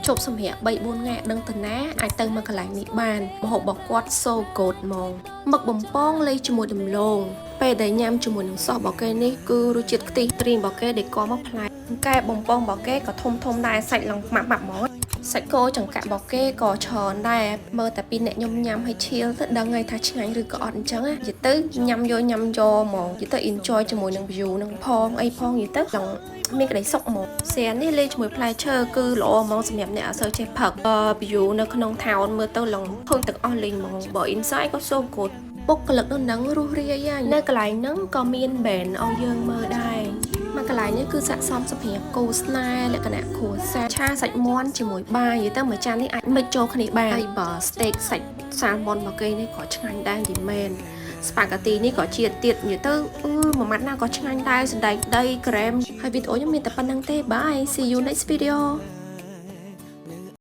ជប់សម្រាប់3 4ថ្ងៃដឹងទៅណាអាចទៅមកកន្លែងនេះបានម្ហូបរបស់គាត់ so good ហ្មងមឹកបំពងលេជាមួយដំឡូងពេលដែលញ៉ាំជាមួយនឹងសសរបស់គេនេះគឺរសជាតិខ្ទិះព្រីងរបស់គេដែលក៏មកផ្លែកែបំពងរបស់គេក៏ធំដែរសាច់ឡើងម៉ាប់ហ្មងសាច់គោចង្កាក់របស់គេក៏ច្រើនដែរមើលតែពីអ្នកញ៉ាំឲ្យឈៀលទៅដឹងហើយថាឆ្ងាញ់ឬក៏អត់អញ្ចឹងណានិយាយទៅញ៉ាំយកហ្មងនិយាយទៅ enjoy ជាមួយនឹង view នឹងផងអីផងនិយាយទៅឡើងមានក្តីសុខហ្មងសៀននេះលេងជាមួយផ្លែឈើគឺល្អហ្មងសម្រាប់អ្នកអត់សូវចេះផឹក view នៅក្នុង town មើលទៅឡើងឃើញទាំងអស់លេងហ្មងបើ inside ក៏ so good បុគ្គលិកនៅនឹងរស់រាយនៅកន្លែងហ្នឹងក៏មាន band ឲ្យយើងមើលដែរមកកន្លែងនេះគឺស័ក្តិសមសម្រាប់គូស្នេហ៍លក្ខណៈគ្រួសារឆាសាច់មាន់ជាមួយបាយនិយាយទៅមួយចាននេះអាចមិចចូលគ្នាបានហើយបើ steak សាច់សាល់ម៉ុនរបស់គេនេះក៏ឆ្ងាញ់ដែរយីមែនស្ប៉ាហ្គាទីនេះក៏ជាតិទៀតនិយាយទៅមួយម៉ាត់ណាក៏ឆ្ងាញ់ដែរសណ្ដែកដីក្រែមហើយវីដេអូខ្ញុំមានតែប៉ុណ្្នឹងទេ Bye see you next video